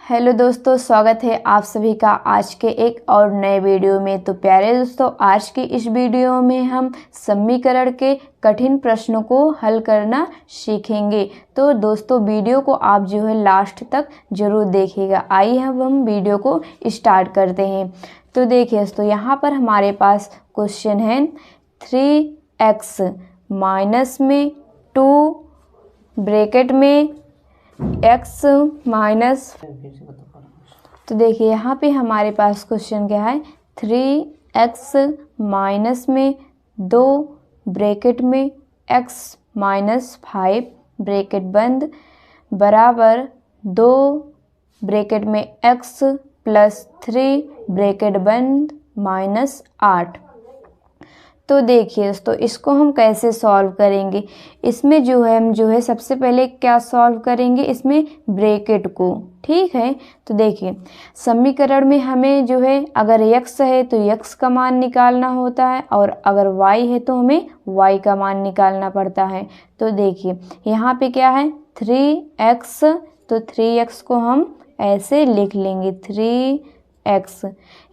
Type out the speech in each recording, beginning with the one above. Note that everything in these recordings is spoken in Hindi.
हेलो दोस्तों, स्वागत है आप सभी का आज के एक और नए वीडियो में। तो प्यारे दोस्तों, आज की इस वीडियो में हम समीकरण के कठिन प्रश्नों को हल करना सीखेंगे। तो दोस्तों, वीडियो को आप जो है लास्ट तक जरूर देखिएगा। आइए अब हम वीडियो को स्टार्ट करते हैं। तो देखिए दोस्तों, यहाँ पर हमारे पास क्वेश्चन है 3x माइनस में 2 ब्रैकेट में x माइनस। तो देखिए यहाँ पे हमारे पास क्वेश्चन क्या है, 3x माइनस में 2 ब्रैकेट में x माइनस 5 ब्रैकेट बंद बराबर 2 ब्रैकेट में x प्लस 3 ब्रैकेट बंद माइनस 8। तो देखिए दोस्तों, इसको हम कैसे सॉल्व करेंगे। इसमें जो है हम सबसे पहले क्या सॉल्व करेंगे, इसमें ब्रैकेट को। ठीक है, तो देखिए समीकरण में हमें जो है अगर x है तो x का मान निकालना होता है, और अगर y है तो हमें y का मान निकालना पड़ता है। तो देखिए यहाँ पे क्या है 3x, तो 3x को हम ऐसे लिख लेंगे 3x।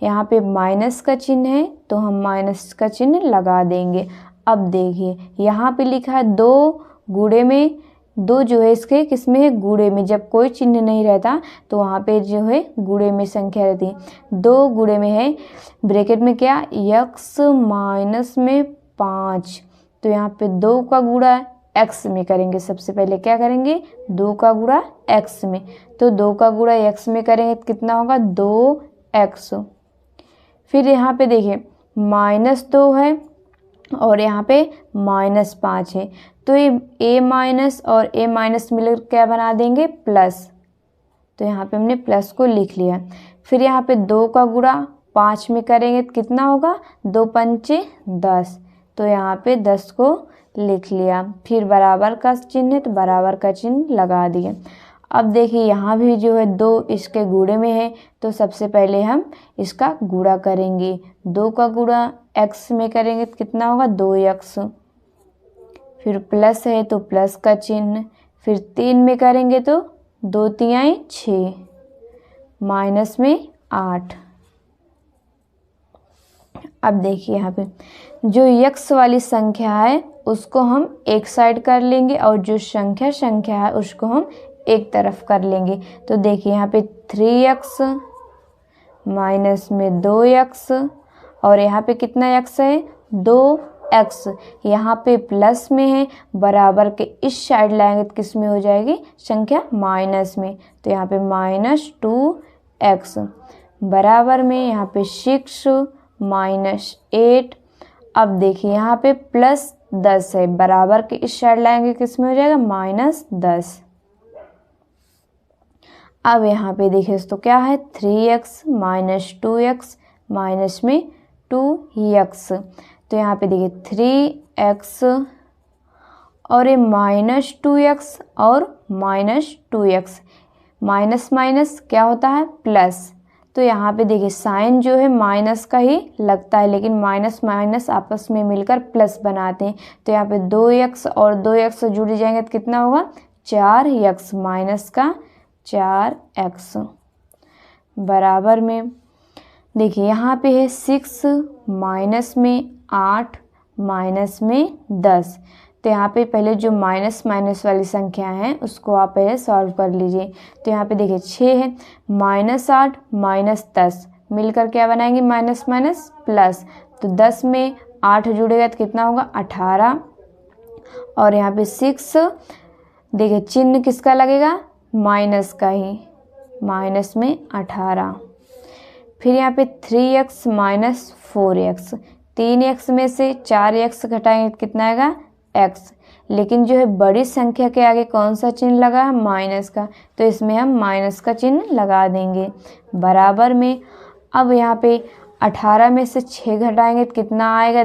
यहाँ पे माइनस का चिन्ह है तो हम माइनस का चिन्ह लगा देंगे। अब देखिए यहाँ पे लिखा है 2 गुणे में, 2 जो है इसके किसमें है, गुणे में। जब कोई चिन्ह नहीं रहता तो वहाँ पे जो है गुणे में संख्या रहती है। 2 गुणे में है ब्रैकेट में क्या, x माइनस में 5। तो यहाँ पे 2 का गुणा x में करेंगे। सबसे पहले क्या करेंगे, 2 का गुणा x में। तो 2 का गुणा x में करेंगे तो कितना होगा, 2x। फिर यहाँ पे देखिए -2 है और यहाँ पे -5 है, तो ये a माइनस और a माइनस मिलकर क्या बना देंगे, प्लस। तो यहाँ पे हमने प्लस को लिख लिया। फिर यहाँ पे 2 का गुणा 5 में करेंगे तो कितना होगा, 2 पंचे 10। तो यहाँ पे 10 को लिख लिया। फिर बराबर का चिन्ह है तो बराबर का चिन्ह लगा दिए। अब देखिए यहाँ भी जो है 2 इसके गुणे में है, तो सबसे पहले हम इसका गुणा करेंगे। 2 का गुणा x में करेंगे तो कितना होगा, 2x। फिर प्लस है तो प्लस का चिन्ह। फिर 3 में करेंगे तो 2 तिहाई 6, माइनस में 8। अब देखिए यहाँ पे जो x वाली संख्या है उसको हम एक साइड कर लेंगे, और जो संख्या है उसको हम एक तरफ कर लेंगे। तो देखिए यहाँ पे 3x माइनस में 2x, और यहाँ पे कितना x है, 2x। यहाँ पे प्लस में है, बराबर के इस साइड लाएंगे तो किस में हो जाएगी संख्या, माइनस में। तो यहाँ पे -2x बराबर में यहाँ पे 6 माइनस 8। अब देखिए यहाँ पे +10 है, बराबर के इस साइड लाएंगे किस में हो जाएगा, -10। अब यहाँ पे देखिए तो क्या है, 3x माइनस 2x माइनस में 2x। तो यहाँ पे देखिए 3x और ये -2x और -2x, माइनस माइनस क्या होता है, प्लस। तो यहाँ पे देखिए साइन जो है माइनस का ही लगता है, लेकिन माइनस माइनस आपस में मिलकर प्लस बनाते हैं। तो यहाँ पे 2x और 2x जुड़ जाएंगे तो कितना होगा, 4x माइनस का 4x बराबर में देखिए यहाँ पे है 6 माइनस में 8 माइनस में 10। तो यहाँ पे पहले जो माइनस माइनस वाली संख्या है उसको आप पहले सॉल्व कर लीजिए। तो यहाँ पे देखिए 6 है, -8 -10 मिलकर क्या बनाएंगे, माइनस माइनस प्लस। तो 10 में 8 जुड़ेगा तो कितना होगा, 18। और यहाँ पे 6 देखिए चिन्ह किसका लगेगा, माइनस का ही, माइनस में 18। फिर यहाँ पे 3x माइनस 4x, 3x में से 4x घटाएंगे तो कितना आएगा, x। लेकिन जो है बड़ी संख्या के आगे कौन सा चिन्ह लगा है, माइनस का। तो इसमें हम माइनस का चिन्ह लगा देंगे बराबर में। अब यहाँ पे 18 में से 6 घटाएंगे तो कितना आएगा,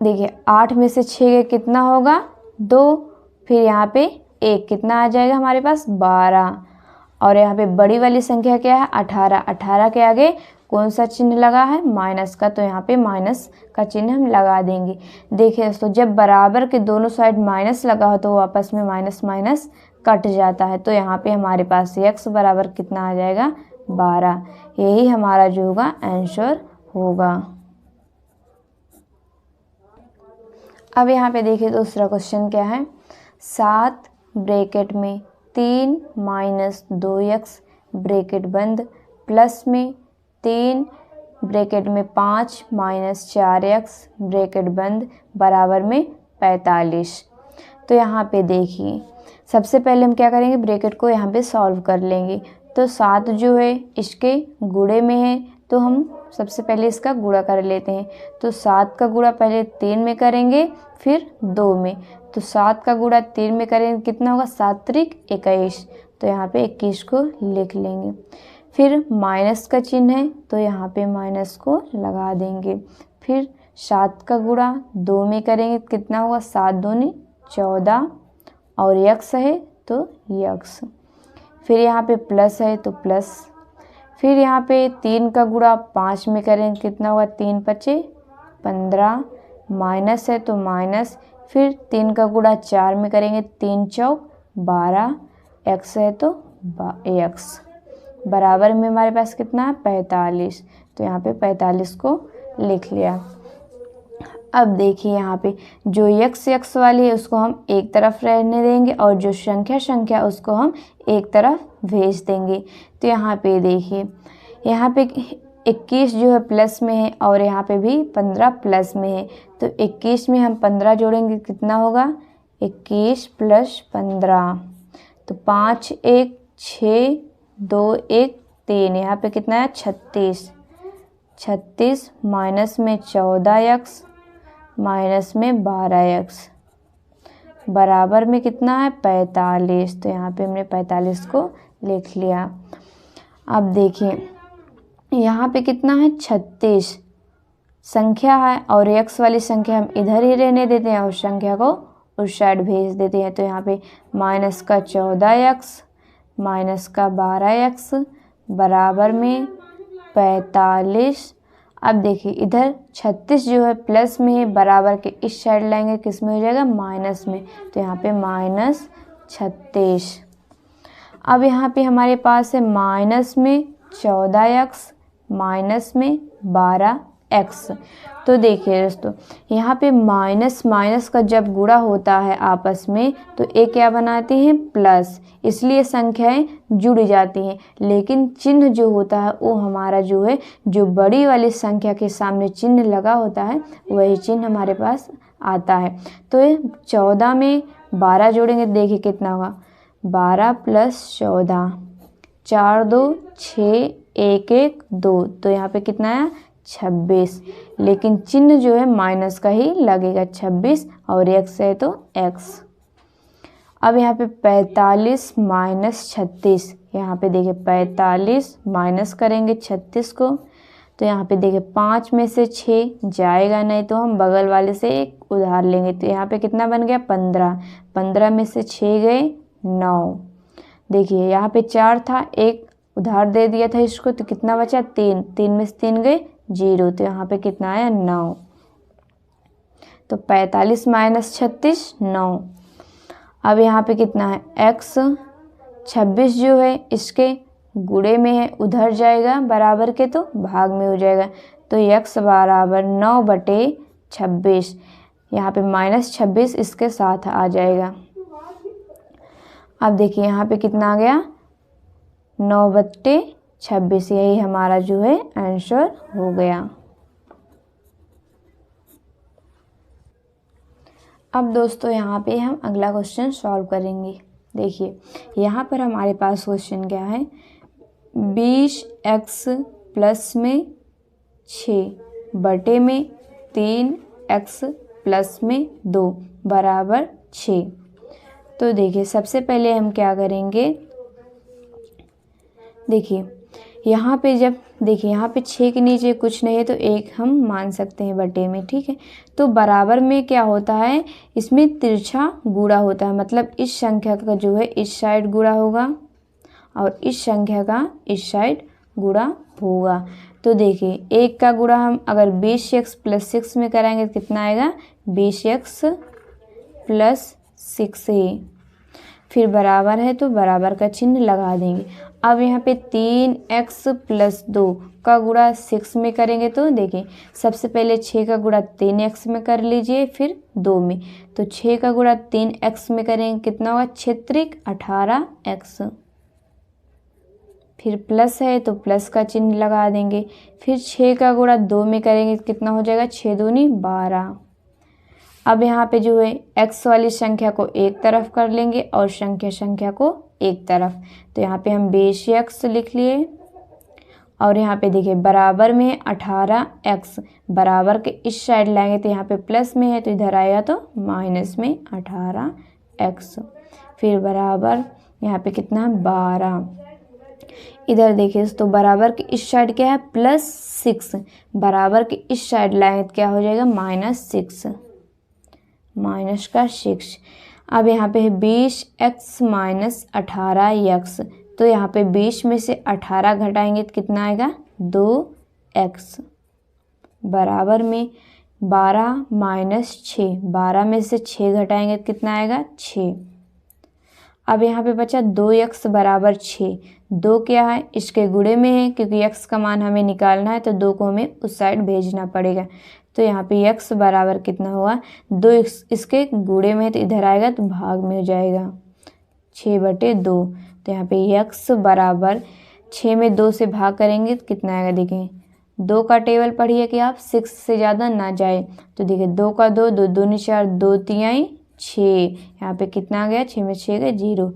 देखिए 8 में से 6 कितना होगा, 2। फिर यहाँ पे 1 कितना आ जाएगा हमारे पास, 12। और यहाँ पे बड़ी वाली संख्या क्या है, 18। 18 के आगे कौन सा चिन्ह लगा है, माइनस का। तो यहाँ पे माइनस का चिन्ह हम लगा देंगे। देखिए दोस्तों, जब बराबर के दोनों साइड माइनस लगा हो तो वो आपस में माइनस माइनस कट जाता है। तो यहाँ पे हमारे पास x बराबर कितना आ जाएगा 12। यही हमारा जो होगा आंसर होगा। अब यहाँ पे देखिए दूसरा क्वेश्चन क्या है, 7 ब्रैकेट में 3 माइनस 2x ब्रैकेट बंद प्लस में 3 ब्रैकेट में 5 माइनस 4x ब्रैकेट बंद बराबर में 45। तो यहाँ पे देखिए सबसे पहले हम क्या करेंगे, ब्रैकेट को यहाँ पे सॉल्व कर लेंगे। तो 7 जो है इसके गुणे में है, तो हम सबसे पहले इसका गुणा कर लेते हैं। तो 7 का गुणा पहले 3 में करेंगे फिर 2 में। तो 7 का गुणा 3 में करेंगे कितना होगा, 7 त्रिक 21। तो यहाँ पे 21 को लिख लेंगे। फिर माइनस का चिन्ह है तो यहाँ पे माइनस को लगा देंगे। फिर 7 का गुणा 2 में करेंगे कितना होगा, 7 दूनी 14 और x है तो x। फिर यहाँ पे प्लस है तो प्लस। फिर यहाँ पे 3 का गुणा 5 में करेंगे कितना होगा, 3 पचे 15 माइनस है तो माइनस। फिर 3 का गुणा 4 में करेंगे 3 चौक 12 x है तो x बराबर में हमारे पास कितना है 45। तो यहाँ पे 45 को लिख लिया। अब देखिए यहाँ पे जो x वाली है उसको हम एक तरफ रहने देंगे और जो संख्या उसको हम एक तरफ भेज देंगे। तो यहाँ पे देखिए यहाँ पे 21 जो है प्लस में है और यहाँ पे भी 15 प्लस में है। तो 21 में हम 15 जोड़ेंगे कितना होगा, 21 प्लस 15। तो 5 1 6 2 1 3, यहाँ पे कितना है 36। 36 माइनस में 14x माइनस में 12x बराबर में कितना है 45। तो यहाँ पे हमने 45 को लिख लिया। अब देखिए यहाँ पे कितना है 36 संख्या है और x वाली संख्या हम इधर ही रहने देते हैं और संख्या को उस साइड भेज देते हैं। तो यहाँ पे माइनस का 14x माइनस का 12x बराबर में 45। अब देखिए इधर 36 जो है प्लस में है, बराबर के इस साइड लाएंगे किस में हो जाएगा, माइनस में। तो यहाँ पे माइनस 36। अब यहाँ पे हमारे पास है माइनस में 14x माइनस में 12x। तो देखिए दोस्तों यहाँ पे माइनस माइनस का जब गुणा होता है आपस में तो एक क्या बनाते हैं प्लस, इसलिए संख्याएं जुड़ जाती हैं। लेकिन चिन्ह जो होता है वो हमारा जो है जो बड़ी वाली संख्या के सामने चिन्ह लगा होता है वही चिन्ह हमारे पास आता है। तो 14 में 12 जोड़ेंगे, देखिए कितना होगा 12 प्लस 14 4 2 6 1 1 2। तो यहाँ पे कितना है 26, लेकिन चिन्ह जो है माइनस का ही लगेगा 26 और x है तो x। अब यहाँ पे 45 माइनस 36, यहाँ पे देखिए 45 माइनस करेंगे 36 को। तो यहाँ पे देखिए 5 में से 6 जाएगा नहीं तो हम बगल वाले से एक उधार लेंगे। तो यहाँ पे कितना बन गया 15, 15 में से 6 गए 9। देखिए यहाँ पे 4 था, एक उधार दे दिया था इसको तो कितना बचा 3, 3 में से 3 गए 0। तो यहाँ पे कितना आया 9। तो 45 माइनस 36 9। अब यहाँ पे कितना है x, 26 जो है इसके गुणे में है उधर जाएगा बराबर के तो भाग में हो जाएगा। तो x बराबर 9/26, यहाँ पे माइनस 26 इसके साथ आ जाएगा। अब देखिए यहाँ पे कितना आ गया 9/26, यही हमारा जो है आंसर हो गया। अब दोस्तों यहाँ पे हम अगला क्वेश्चन सॉल्व करेंगे। देखिए यहाँ पर हमारे पास क्वेश्चन क्या है, 20x प्लस में 6 बटे में 3x प्लस में 2 बराबर 6। तो देखिए सबसे पहले हम क्या करेंगे, देखिए यहाँ पे जब देखिए यहाँ पे 6 के नीचे कुछ नहीं है तो 1 हम मान सकते हैं बटे में, ठीक है। तो बराबर में क्या होता है, इसमें तिरछा गुणा होता है, मतलब इस संख्या का जो है इस साइड गुणा होगा और इस संख्या का इस साइड गुणा होगा। तो देखिए 1 का गुणा हम अगर 20x प्लस 6 में कराएंगे तो कितना आएगा 20x प्लस 6 ही। फिर बराबर है तो बराबर का चिन्ह लगा देंगे। अब यहाँ पे 3x + 2 का गुणा 6 में करेंगे तो देखिए सबसे पहले 6 का गुणा 3x में कर लीजिए, फिर 2 में। तो 6 का गुणा 3x में करेंगे कितना होगा, 6 × 18x। फिर प्लस है तो प्लस का चिन्ह लगा देंगे। फिर 6 का गुणा 2 में करेंगे कितना हो जाएगा, 6 दूनी 12। अब यहाँ पे जो है x वाली संख्या को एक तरफ कर लेंगे और संख्या को एक तरफ। तो यहाँ पे हम बेस x लिख लिए और यहाँ पे देखिए बराबर में 18x, बराबर के इस साइड लाएंगे तो यहाँ पे प्लस में है तो इधर आएगा तो माइनस में 18x। फिर बराबर यहाँ पे कितना 12। इधर देखिए तो बराबर के इस साइड क्या है +6, बराबर के इस साइड लाएंगे तो क्या हो जाएगा -6, माइनस का 6। अब यहाँ पे है 20x - 18x। तो यहाँ पे 20 में से 18 घटाएंगे तो कितना आएगा 2x, बराबर में 12 - 6, 12 में से 6 घटाएंगे तो कितना आएगा 6। अब यहाँ पे बचा 2x = 6। 2 क्या है, इसके गुणे में है क्योंकि x का मान हमें निकालना है तो 2 को हमें उस साइड भेजना पड़ेगा। तो यहाँ पे x बराबर कितना होगा 2, इसके गुणे में है तो इधर आएगा तो भाग में हो जाएगा 6/2। तो यहाँ पे x बराबर 6 में 2 से भाग करेंगे तो कितना आएगा, देखें 2 का टेबल पढ़िए कि आप 6 से ज़्यादा ना जाए। तो देखिए 2 का 2, 2 दूनी 4, 2 तिहाई 6। यहाँ पे कितना आ गया, 6 में 6 गए 0।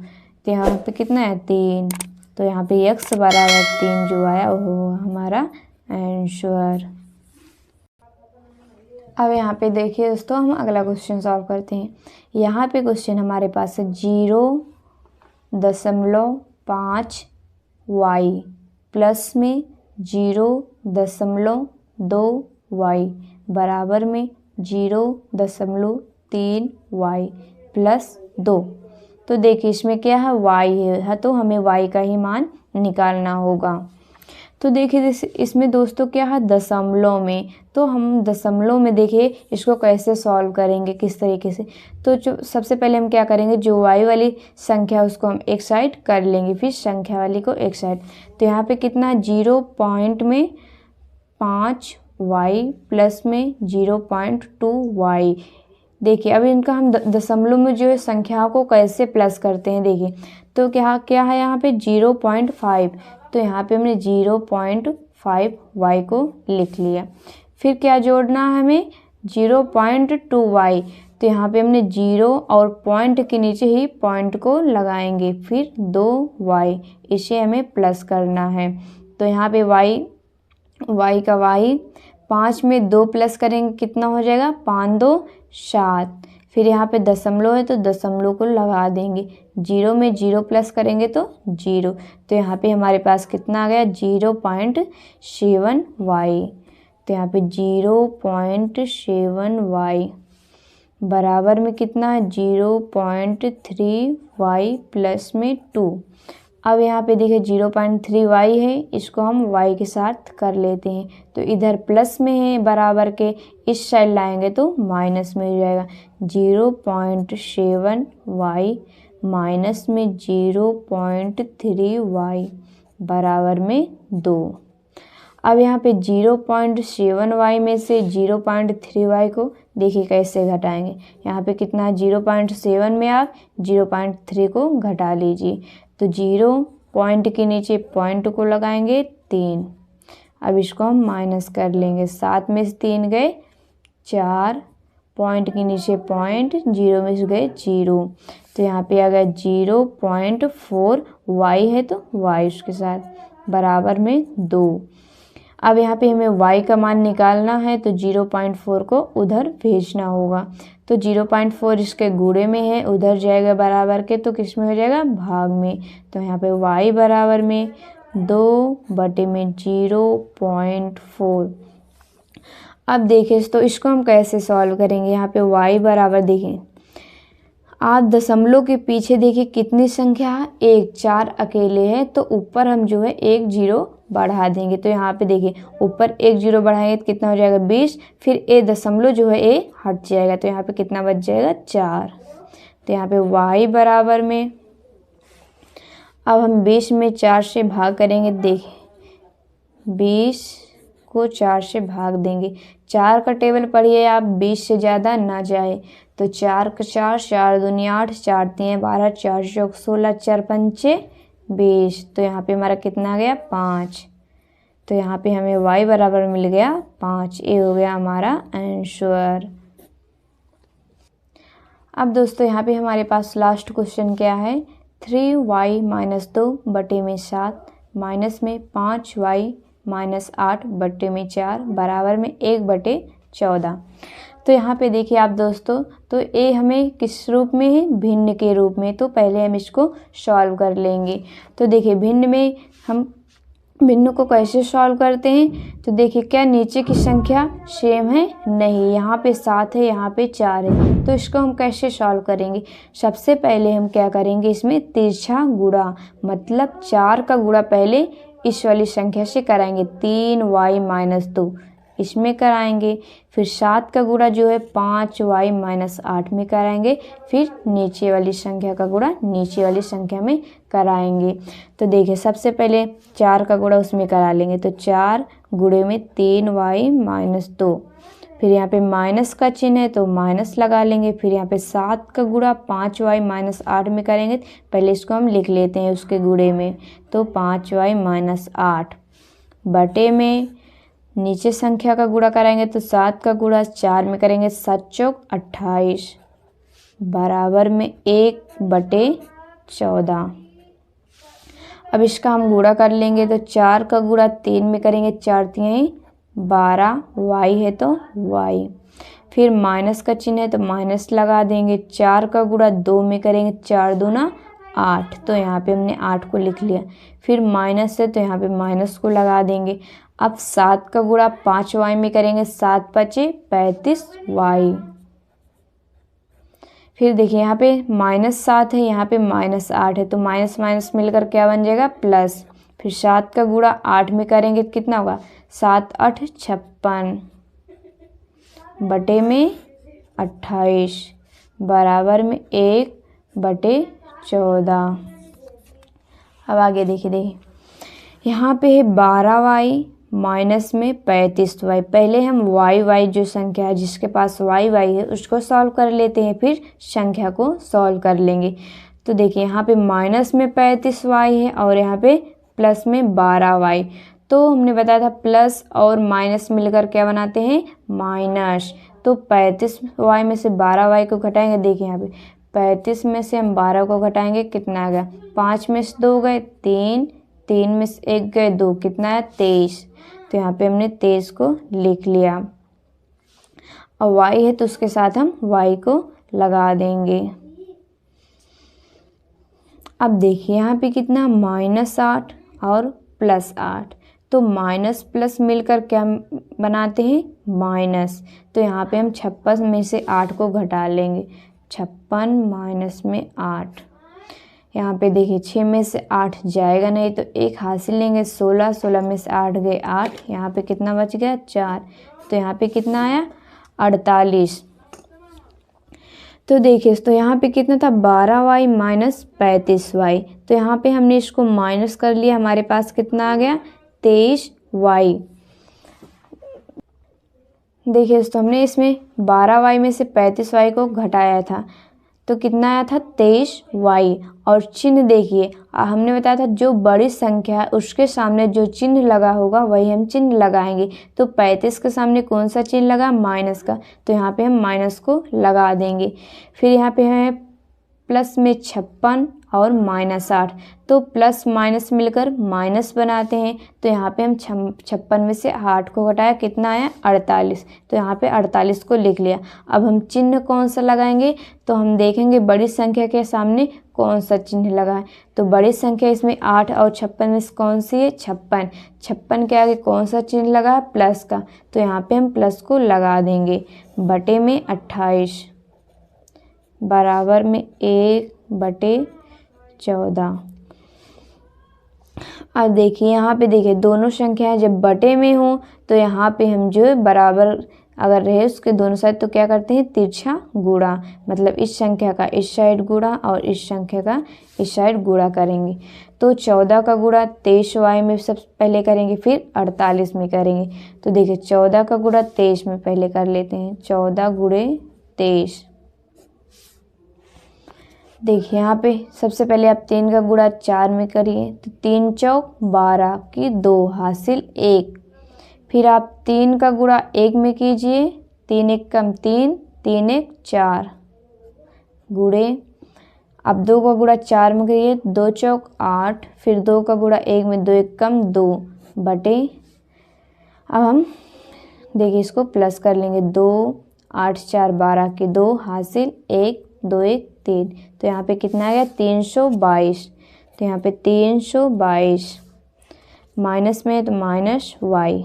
तो यहाँ पे कितना है 3। तो यहाँ पे x बराबर 3 जो आया वो हमारा आंसर। अब यहाँ पे देखिए दोस्तों हम अगला क्वेश्चन सॉल्व करते हैं। यहाँ पे क्वेश्चन हमारे पास है 0.5y प्लस में 0.2y बराबर में 0.3y + 2। तो देखिए इसमें क्या है y है तो हमें y का ही मान निकालना होगा। तो देखिए इसमें दोस्तों क्या है दशमलव में, तो हम दशमलव में देखिए इसको कैसे सॉल्व करेंगे किस तरीके से। तो जो सबसे पहले हम क्या करेंगे, जो y वाली संख्या उसको हम एक साइड कर लेंगे, फिर संख्या वाली को एक साइड। तो यहाँ पे कितना 0.5y प्लस में 0.2y। देखिए अब इनका हम दशमलव में जो है संख्याओं को कैसे प्लस करते हैं देखिए। तो क्या है यहाँ पे 0.5, तो यहाँ पे हमने 0.5y को लिख लिया। फिर क्या जोड़ना है हमें 0.2y, तो यहाँ पे हमने 0 और पॉइंट के नीचे ही पॉइंट को लगाएंगे, फिर 2y, इसे हमें प्लस करना है। तो यहाँ पे y का y 5 में 2 प्लस करेंगे कितना हो जाएगा 5 2 7। फिर यहाँ पे दशमलव है तो दशमलव को लगा देंगे, 0 में 0 प्लस करेंगे तो 0। तो यहाँ पे हमारे पास कितना आ गया 0.7y। तो यहाँ पे 0.7y बराबर में कितना है 0.3y प्लस में 2। अब यहाँ पे देखिए 0.3y है, इसको हम y के साथ कर लेते हैं। तो इधर प्लस में है बराबर के, इस साइड लाएंगे तो माइनस में हो जाएगा। 0.7y माइनस में 0.3y बराबर में 2। अब यहाँ पे 0.7y में से 0.3y को देखिए कैसे घटाएंगे। यहाँ पे कितना है 0.7 में आप 0.3 को घटा लीजिए। तो 0 पॉइंट के नीचे पॉइंट को लगाएंगे 3। अब इसको हम माइनस कर लेंगे, 7 में से 3 गए 4, पॉइंट के नीचे पॉइंट, 0 में से गए 0। तो यहाँ पे आ गया 0.4y है तो y उसके साथ बराबर में 2। अब यहाँ पे हमें y का मान निकालना है तो 0.4 को उधर भेजना होगा। तो 0.4 इसके गुणे में है, उधर जाएगा बराबर के, तो किस में हो जाएगा भाग में। तो यहाँ पे y बराबर में 2/0.4। अब देखिए तो इसको हम कैसे सॉल्व करेंगे। यहाँ पे y बराबर देखिए आप दशमलव के पीछे देखिए कितनी संख्या है 1, 4 अकेले है, तो ऊपर हम जो है 1 0 बढ़ा देंगे। तो यहाँ पे देखिए ऊपर 1 0 बढ़ाएंगे तो कितना हो जाएगा 20, फिर ए दशमलव जो है ए हट जाएगा, तो यहाँ पे कितना बच जाएगा 4। तो यहाँ पे y बराबर में अब हम 20 में 4 से भाग करेंगे। देखिए 20 को 4 से भाग देंगे। 4 का टेबल पढ़िए आप, 20 से ज़्यादा ना जाए। तो 4 का 4, 4 दूनी 8, 4 तीन 12, 4 चौक 16, 4 पंचे 20। तो यहाँ पे हमारा कितना आ गया 5। तो यहाँ पे हमें y बराबर मिल गया 5। ये हो गया हमारा आंसर। अब दोस्तों यहाँ पे हमारे पास लास्ट क्वेश्चन क्या है, 3y - 2 बटे में 7 माइनस में 5y - 8 बटे में 4 बराबर में 1 बटे 14। तो यहाँ पे देखिए आप दोस्तों, तो ये हमें किस रूप में है, भिन्न के रूप में। तो पहले हम इसको सॉल्व कर लेंगे। तो देखिए भिन्न में हम भिन्न को कैसे सॉल्व करते हैं। तो देखिए क्या नीचे की संख्या सेम है, नहीं, यहाँ पे 7 है, यहाँ पे 4 है। तो इसको हम कैसे सॉल्व करेंगे। सबसे पहले हम क्या करेंगे, इसमें तिरछा गुणा, मतलब 4 का गुणा पहले इस वाली संख्या से कराएंगे, 3y - 2 इसमें कराएंगे। फिर 7 का गुणा जो है 5y - 8 में कराएंगे। फिर नीचे वाली संख्या का गुणा नीचे वाली संख्या में कराएंगे। तो देखिए सबसे पहले 4 का गुणा उसमें करा लेंगे। तो 4 गुणे में 3y - 2। फिर यहाँ पे माइनस का चिन्ह है तो माइनस लगा लेंगे। फिर यहाँ पे 7 का गुणा 5y - 8 में करेंगे। पहले इसको हम लिख लेते हैं उसके गुणे में। तो 5y - 8 बटे में नीचे संख्या का गुणा कराएंगे। तो 7 का गुणा 4 में करेंगे, 7 चौक 28 बराबर में 1 बटे 14। अब इसका हम गुणा कर लेंगे। तो 4 का गुणा 3 में करेंगे, 4 तीन 12, y है तो y। फिर माइनस का चिन्ह है तो माइनस लगा देंगे। 4 का गुणा 2 में करेंगे, 4 दूना 8। तो यहाँ पे हमने 8 को लिख लिया। फिर माइनस है तो यहाँ पे माइनस को लगा देंगे। अब 7 का गुणा 5y में करेंगे, 7 पचे 35y। फिर देखिए यहाँ पे -7 है, यहाँ पे -8 है। तो माइनस माइनस मिलकर क्या बन जाएगा, प्लस। फिर 7 का गुणा 8 में करेंगे, कितना होगा, 7 8 56 बटे में 28 बराबर में 1 बटे 14। अब आगे देखिए यहाँ पे है 12y माइनस में 35y। पहले हम y जो संख्या है जिसके पास y है उसको सॉल्व कर लेते हैं, फिर संख्या को सॉल्व कर लेंगे। तो देखिए यहाँ पे माइनस में 35y है और यहाँ पे प्लस में 12y। तो हमने बताया था प्लस और माइनस मिलकर क्या बनाते हैं, माइनस। तो 35y में से 12y को घटाएंगे। देखिए यहाँ पे 35 में से हम 12 को घटाएंगे, कितना आ गया, 5 में से 2 गए 3, 3 में से 1 गए 2, कितना है 23। तो यहाँ पे हमने 23 को लिख लिया। और y है तो उसके साथ हम y को लगा देंगे। अब देखिए यहाँ पे कितना, -8 और +8। तो माइनस प्लस मिलकर क्या बनाते हैं, माइनस। तो यहाँ पे हम 56 में से 8 को घटा लेंगे, 56 माइनस में 8। यहाँ पे देखिए 6 में से 8 जाएगा नहीं तो 1 हासिल लेंगे, 16, 16 में से 8 गए 8। यहाँ पे कितना बच गया, 4। तो यहाँ पे कितना आया, 48। तो देखिए तो यहाँ पे कितना था, 12y माइनस 35y। तो यहाँ पे हमने इसको माइनस कर लिया, हमारे पास कितना आ गया, 23y। देखिए तो हमने इसमें 12y में से 35y को घटाया था तो कितना आया था, 23y। और चिन्ह देखिए हमने बताया था जो बड़ी संख्या है उसके सामने जो चिन्ह लगा होगा वही हम चिन्ह लगाएंगे। तो 35 के सामने कौन सा चिन्ह लगा, माइनस का। तो यहाँ पे हम माइनस को लगा देंगे। फिर यहाँ पे है प्लस में 56 और -8। तो प्लस माइनस मिलकर माइनस बनाते हैं। तो यहाँ पे हम 56 में से 8 को घटाया, कितना आया, 48। तो यहाँ पे 48 को लिख लिया। अब हम चिन्ह कौन सा लगाएंगे, तो हम देखेंगे बड़ी संख्या के सामने कौन सा चिन्ह लगा है। तो बड़ी संख्या इसमें 8 और 56 में से कौन सी है, 56। 56 के आगे कौन सा चिन्ह लगा है, प्लस का। तो यहाँ पे हम प्लस को लगा देंगे, बटे में 28 बराबर में 1 बटे 14। अब देखिए यहाँ पे देखिए दोनों संख्याएं जब बटे में हो तो यहाँ पे हम जो है बराबर अगर रहे उसके दोनों साइड तो क्या करते हैं, तिरछा गुणा, मतलब इस संख्या का इस साइड गुणा और इस संख्या का इस साइड गुणा करेंगे। तो 14 का गुणा 23y में सबसे पहले करेंगे, फिर 48 में करेंगे। तो देखिए 14 का गुणा 23 में पहले कर लेते हैं, 14 गुणे 23। देखिए यहाँ पे सबसे पहले आप 3 का गुणा 4 में करिए, तो 3 चौक 12 की 2 हासिल 1। फिर आप 3 का गुणा 1 में कीजिए, 3 एक कम 3, 3 एक 4 गुणे। अब 2 का गुणा 4 में करिए, 2 चौक 8, फिर 2 का गुणा 1 में 2 एक कम 2 बटे। अब हम देखिए इसको प्लस कर लेंगे, 2 8 4 12 की 2 हासिल 1, 2 1 3। तो यहाँ पे कितना आ गया, 322। तो यहाँ पे 322 माइनस में तो माइनस y।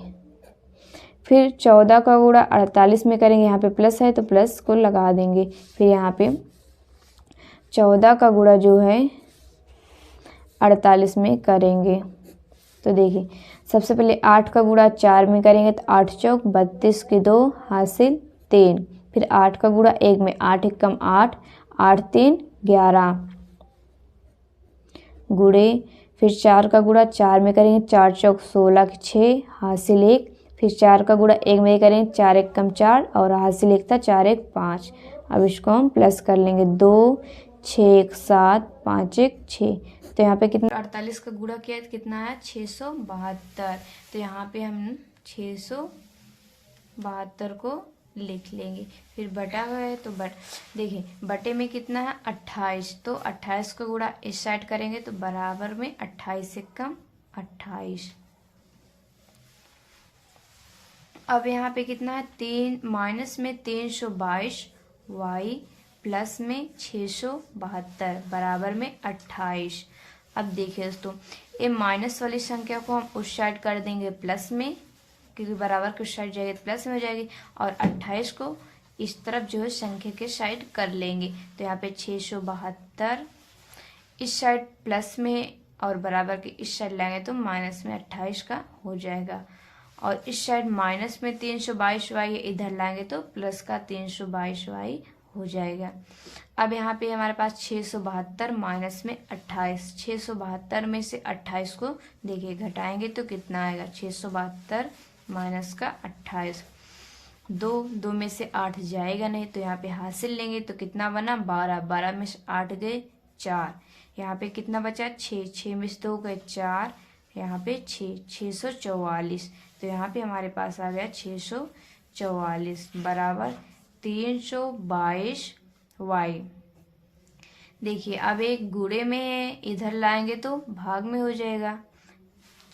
फिर 14 का गुणा 48 में करेंगे, यहाँ पे प्लस है तो प्लस को लगा देंगे। फिर यहाँ पे 14 का गुणा जो है 48 में करेंगे। तो देखिए सबसे पहले 8 का गुणा 4 में करेंगे, तो 8 चौक 32 की 2 हासिल 3। फिर 8 का गुणा 1 में, 8 एक कम 8, 8 3 11 गुणे। फिर 4 का गुणा 4 में करेंगे, 4 चौक 16 की 6 हासिल 1। फिर 4 का गुणा 1 में करेंगे, 4 एक कम 4 और हासिल 1 था, 4 एक 5। अब इसको हम प्लस कर लेंगे, 2 6 एक 7 5 एक 6। तो यहाँ पे कितना, 48 का गुणा किया तो कितना आया, 672। तो यहाँ पे हम 672 को लिख लेंगे। फिर बटा हुआ है तो देखिए बटे में कितना है, 28। तो 28 का गुणा इस साइड करेंगे तो बराबर में 28 से कम 28। अब यहाँ पे कितना है, 3 माइनस में 322 y प्लस में 672 बराबर में 28। अब देखिए दोस्तों, ये माइनस वाली संख्या को हम उस साइड कर देंगे प्लस में, क्योंकि बराबर के उस साइड जाएगी तो प्लस में हो जाएगी, और 28 को इस तरफ जो है संख्या के साइड कर लेंगे। तो यहाँ पे 672 इस साइड प्लस में और बराबर के इस साइड लाएंगे तो माइनस में 28 का हो जाएगा, और इस साइड माइनस में 322y इधर लाएंगे तो प्लस का 322y हो जाएगा। अब यहाँ पे हमारे पास 672 माइनस में 28, 672 में से 28 को देखिए घटाएंगे तो कितना आएगा, 672 माइनस का 28। 2 में से 8 जाएगा नहीं, तो यहाँ पे हासिल लेंगे तो कितना बना, 12, 12 में से 8 गए 4। यहाँ पे कितना बचा, 6, 6 में से 2 गए 4, यहाँ पे 644। तो यहाँ पे हमारे पास आ गया 644 बराबर 322y। देखिए अब एक गुणे में है, इधर लाएंगे तो भाग में हो जाएगा,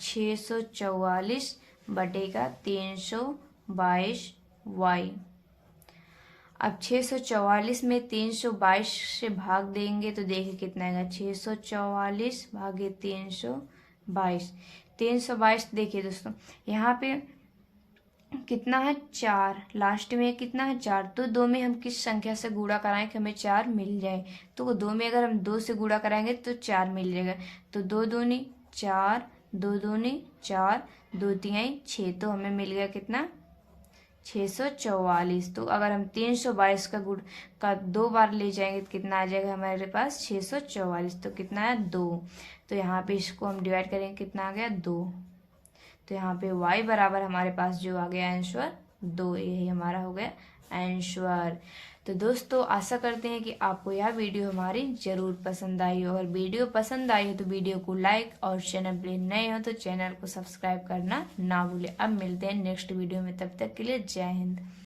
644 बटे का 322y। अब 644 में 322 से भाग देंगे तो देखिए कितना आएगा, 644 भागे 322। 322 देखिए दोस्तों यहाँ पे कितना है, 4, लास्ट में कितना है 4। तो 2 में हम किस संख्या से गुणा कराएं कि हमें 4 मिल जाए, तो 2 में अगर हम 2 से गुणा कराएंगे तो 4 मिल जाएगा। तो 2 दूनी 4, 2 दूनी 4, 2 तिहाई 6, तो हमें मिल गया कितना, 644। तो अगर हम 322 का गुण का 2 बार ले जाएंगे तो कितना आ जाएगा हमारे पास, 644। तो कितना है 2। तो यहाँ पे इसको हम डिवाइड करेंगे, कितना आ गया 2। तो यहाँ पे y बराबर हमारे पास जो आ गया आंसर 2, यही हमारा हो गया आंसर। तो दोस्तों आशा करते हैं कि आपको यह वीडियो हमारी ज़रूर पसंद आई हो। अगर वीडियो पसंद आई हो तो वीडियो को लाइक, और चैनल पर नए हो तो चैनल को सब्सक्राइब करना ना भूलें। अब मिलते हैं नेक्स्ट वीडियो में, तब तक के लिए जय हिंद।